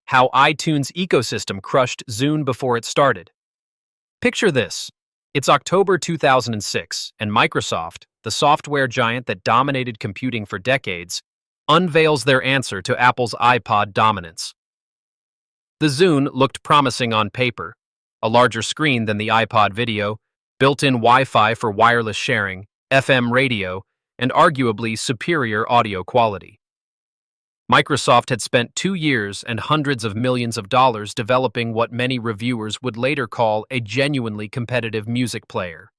how iTunes' ecosystem crushed Zune before it started. Picture this. It's October 2006, and Microsoft, the software giant that dominated computing for decades, unveils their answer to Apple's iPod dominance. The Zune looked promising on paper, a larger screen than the iPod video, built-in Wi-Fi for wireless sharing, FM radio, and arguably superior audio quality. Microsoft had spent 2 years and hundreds of millions of dollars developing what many reviewers would later call a genuinely competitive music player.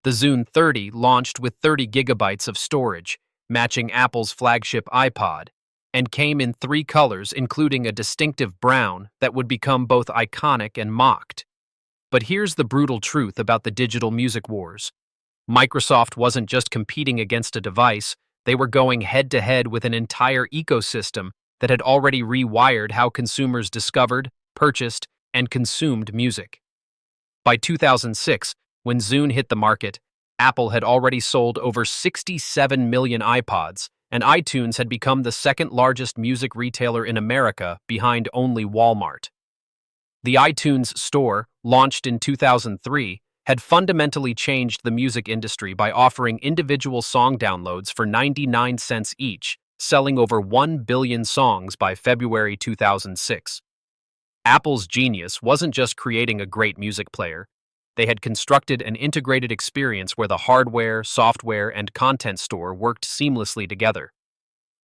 The Zune 30 launched with 30 gigabytes of storage, matching Apple's flagship iPod, and came in 3 colors, including a distinctive brown that would become both iconic and mocked. But here's the brutal truth about the digital music wars. Microsoft wasn't just competing against a device, they were going head-to-head with an entire ecosystem that had already rewired how consumers discovered, purchased, and consumed music. By 2006, when Zune hit the market, Apple had already sold over 67 million iPods, and iTunes had become the second-largest music retailer in America behind only Walmart. The iTunes Store, launched in 2003, had fundamentally changed the music industry by offering individual song downloads for 99 cents each, selling over 1 billion songs by February 2006. Apple's genius wasn't just creating a great music player. They had constructed an integrated experience where the hardware, software, and content store worked seamlessly together.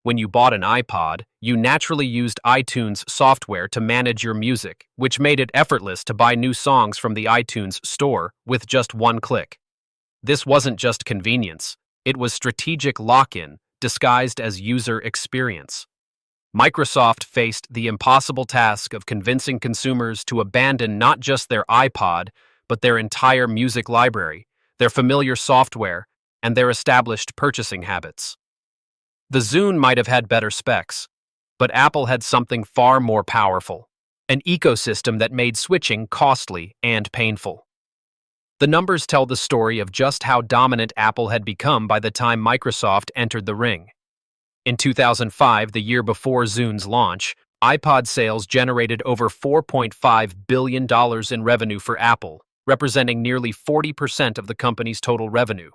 When you bought an iPod, you naturally used iTunes software to manage your music, which made it effortless to buy new songs from the iTunes Store with just one click. This wasn't just convenience, it was strategic lock-in, disguised as user experience. Microsoft faced the impossible task of convincing consumers to abandon not just their iPod, but their entire music library, their familiar software, and their established purchasing habits. The Zune might have had better specs, but Apple had something far more powerful, an ecosystem that made switching costly and painful. The numbers tell the story of just how dominant Apple had become by the time Microsoft entered the ring. In 2005, the year before Zune's launch, iPod sales generated over $4.5 billion in revenue for Apple, representing nearly 40% of the company's total revenue.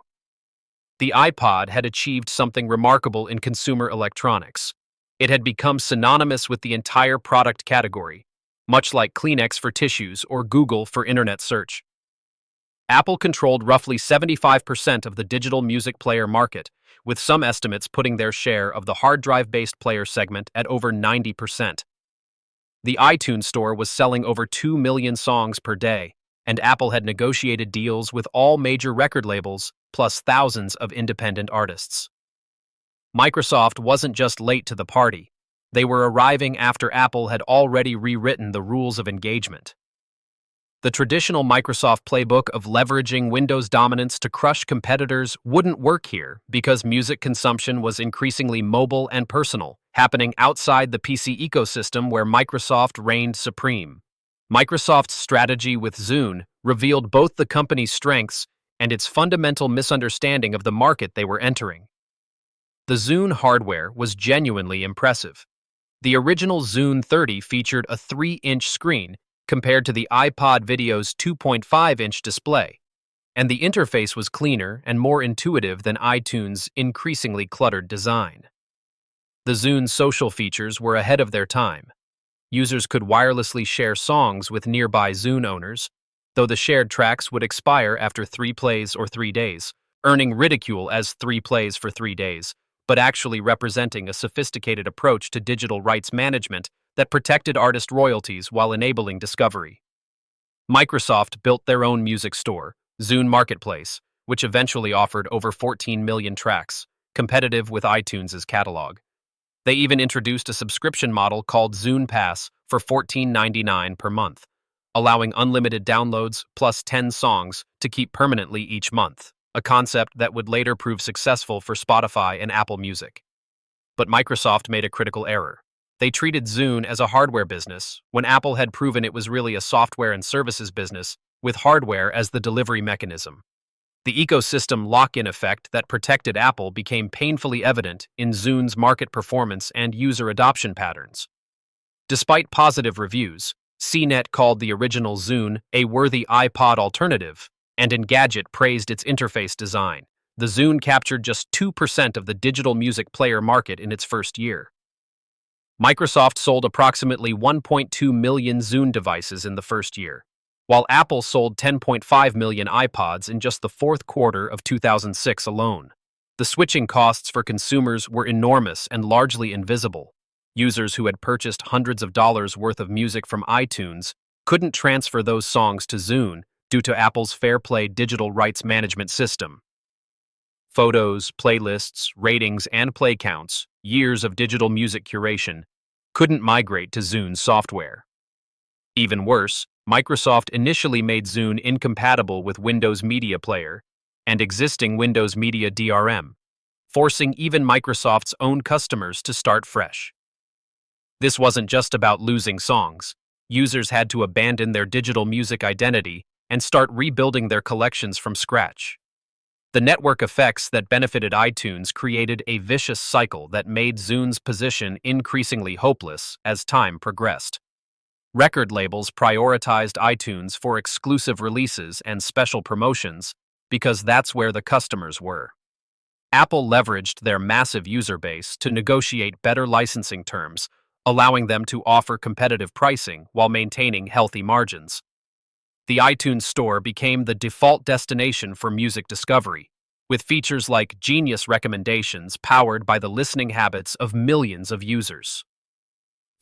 The iPod had achieved something remarkable in consumer electronics. It had become synonymous with the entire product category, much like Kleenex for tissues or Google for internet search. Apple controlled roughly 75% of the digital music player market, with some estimates putting their share of the hard drive-based player segment at over 90%. The iTunes Store was selling over 2 million songs per day, and Apple had negotiated deals with all major record labels, plus thousands of independent artists. Microsoft wasn't just late to the party. They were arriving after Apple had already rewritten the rules of engagement. The traditional Microsoft playbook of leveraging Windows dominance to crush competitors wouldn't work here because music consumption was increasingly mobile and personal, happening outside the PC ecosystem where Microsoft reigned supreme. Microsoft's strategy with Zune revealed both the company's strengths and its fundamental misunderstanding of the market they were entering. The Zune hardware was genuinely impressive. The original Zune 30 featured a 3-inch screen compared to the iPod Video's 2.5-inch display, and the interface was cleaner and more intuitive than iTunes' increasingly cluttered design. The Zune's social features were ahead of their time. Users could wirelessly share songs with nearby Zune owners, though the shared tracks would expire after 3 plays or 3 days, earning ridicule as 3 plays for 3 days, but actually representing a sophisticated approach to digital rights management that protected artist royalties while enabling discovery. Microsoft built their own music store, Zune Marketplace, which eventually offered over 14 million tracks, competitive with iTunes' catalog. They even introduced a subscription model called Zune Pass for $14.99 per month, allowing unlimited downloads plus 10 songs to keep permanently each month, a concept that would later prove successful for Spotify and Apple Music. But Microsoft made a critical error. They treated Zune as a hardware business, when Apple had proven it was really a software and services business, with hardware as the delivery mechanism. The ecosystem lock-in effect that protected Apple became painfully evident in Zune's market performance and user adoption patterns. Despite positive reviews, CNET called the original Zune a worthy iPod alternative, and Engadget praised its interface design. The Zune captured just 2% of the digital music player market in its first year. Microsoft sold approximately 1.2 million Zune devices in the first year, while Apple sold 10.5 million iPods in just the fourth quarter of 2006 alone. The switching costs for consumers were enormous and largely invisible. Users who had purchased hundreds of dollars worth of music from iTunes couldn't transfer those songs to Zune due to Apple's Fair Play digital rights management system. Photos, playlists, ratings, and play counts, years of digital music curation, couldn't migrate to Zune's software. Even worse, Microsoft initially made Zune incompatible with Windows Media Player and existing Windows Media DRM, forcing even Microsoft's own customers to start fresh. This wasn't just about losing songs. Users had to abandon their digital music identity and start rebuilding their collections from scratch. The network effects that benefited iTunes created a vicious cycle that made Zune's position increasingly hopeless as time progressed. Record labels prioritized iTunes for exclusive releases and special promotions because that's where the customers were. Apple leveraged their massive user base to negotiate better licensing terms, allowing them to offer competitive pricing while maintaining healthy margins. The iTunes Store became the default destination for music discovery, with features like Genius recommendations powered by the listening habits of millions of users.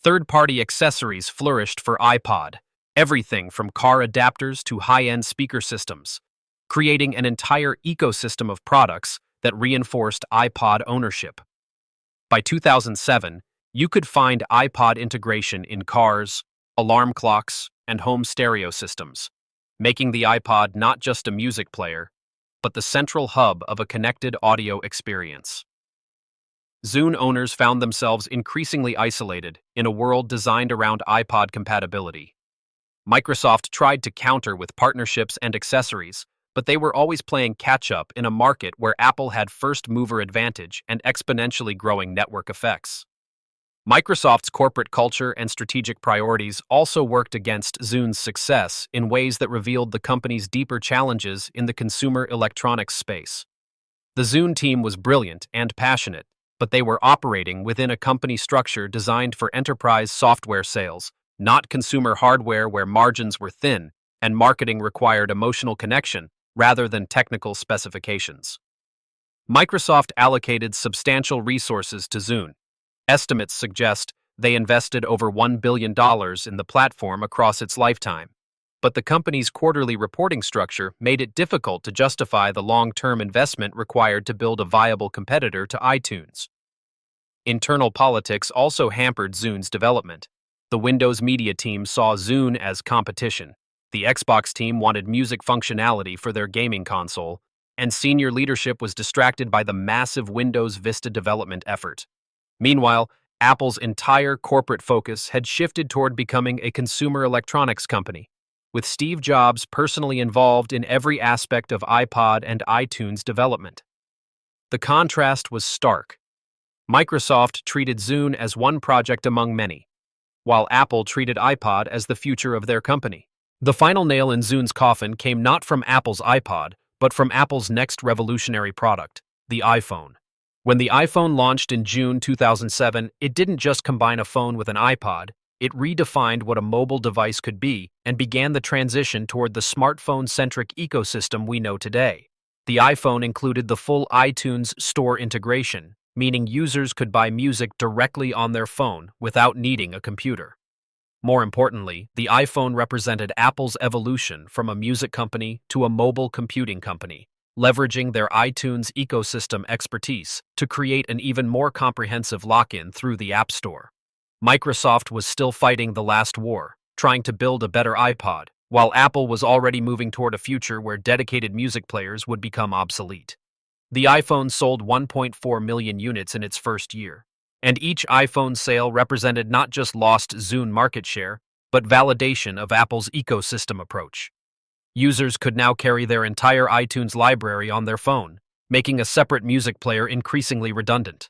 Third-party accessories flourished for iPod, everything from car adapters to high-end speaker systems, creating an entire ecosystem of products that reinforced iPod ownership. By 2007, you could find iPod integration in cars, alarm clocks, and home stereo systems, making the iPod not just a music player, but the central hub of a connected audio experience. Zune owners found themselves increasingly isolated in a world designed around iPod compatibility. Microsoft tried to counter with partnerships and accessories, but they were always playing catch-up in a market where Apple had first-mover advantage and exponentially growing network effects. Microsoft's corporate culture and strategic priorities also worked against Zune's success in ways that revealed the company's deeper challenges in the consumer electronics space. The Zune team was brilliant and passionate, but they were operating within a company structure designed for enterprise software sales, not consumer hardware where margins were thin and marketing required emotional connection rather than technical specifications. Microsoft allocated substantial resources to Zune. Estimates suggest they invested over $1 billion in the platform across its lifetime, but the company's quarterly reporting structure made it difficult to justify the long-term investment required to build a viable competitor to iTunes. Internal politics also hampered Zune's development. The Windows Media team saw Zune as competition. The Xbox team wanted music functionality for their gaming console, and senior leadership was distracted by the massive Windows Vista development effort. Meanwhile, Apple's entire corporate focus had shifted toward becoming a consumer electronics company, with Steve Jobs personally involved in every aspect of iPod and iTunes development. The contrast was stark. Microsoft treated Zune as one project among many, while Apple treated iPod as the future of their company. The final nail in Zune's coffin came not from Apple's iPod, but from Apple's next revolutionary product, the iPhone. When the iPhone launched in June 2007, it didn't just combine a phone with an iPod, it redefined what a mobile device could be and began the transition toward the smartphone-centric ecosystem we know today. The iPhone included the full iTunes Store integration, meaning users could buy music directly on their phone without needing a computer. More importantly, the iPhone represented Apple's evolution from a music company to a mobile computing company, leveraging their iTunes ecosystem expertise to create an even more comprehensive lock-in through the App Store. Microsoft was still fighting the last war, trying to build a better iPod, while Apple was already moving toward a future where dedicated music players would become obsolete. The iPhone sold 1.4 million units in its first year, and each iPhone sale represented not just lost Zune market share, but validation of Apple's ecosystem approach. Users could now carry their entire iTunes library on their phone, making a separate music player increasingly redundant.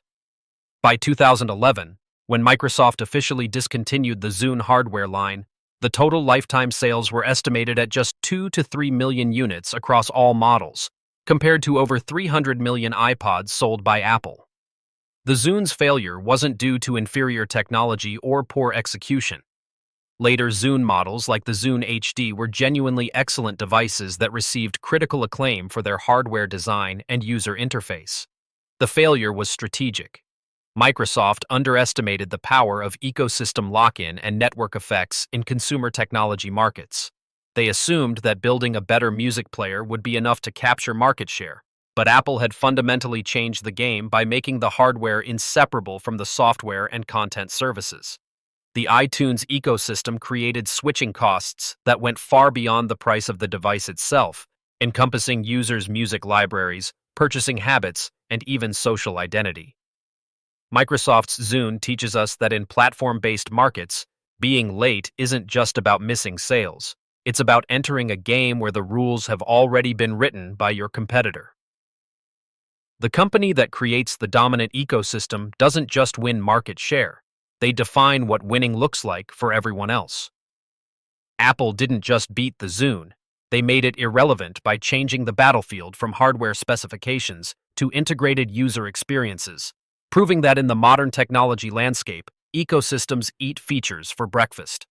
By 2011, When Microsoft officially discontinued the Zune hardware line, the total lifetime sales were estimated at just 2 to 3 million units across all models, compared to over 300 million iPods sold by Apple. The Zune's failure wasn't due to inferior technology or poor execution. Later Zune models like the Zune HD were genuinely excellent devices that received critical acclaim for their hardware design and user interface. The failure was strategic. Microsoft underestimated the power of ecosystem lock-in and network effects in consumer technology markets. They assumed that building a better music player would be enough to capture market share, but Apple had fundamentally changed the game by making the hardware inseparable from the software and content services. The iTunes ecosystem created switching costs that went far beyond the price of the device itself, encompassing users' music libraries, purchasing habits, and even social identity. Microsoft's Zune teaches us that in platform-based markets, being late isn't just about missing sales. It's about entering a game where the rules have already been written by your competitor. The company that creates the dominant ecosystem doesn't just win market share. They define what winning looks like for everyone else. Apple didn't just beat the Zune. They made it irrelevant by changing the battlefield from hardware specifications to integrated user experiences, proving that in the modern technology landscape, ecosystems eat features for breakfast.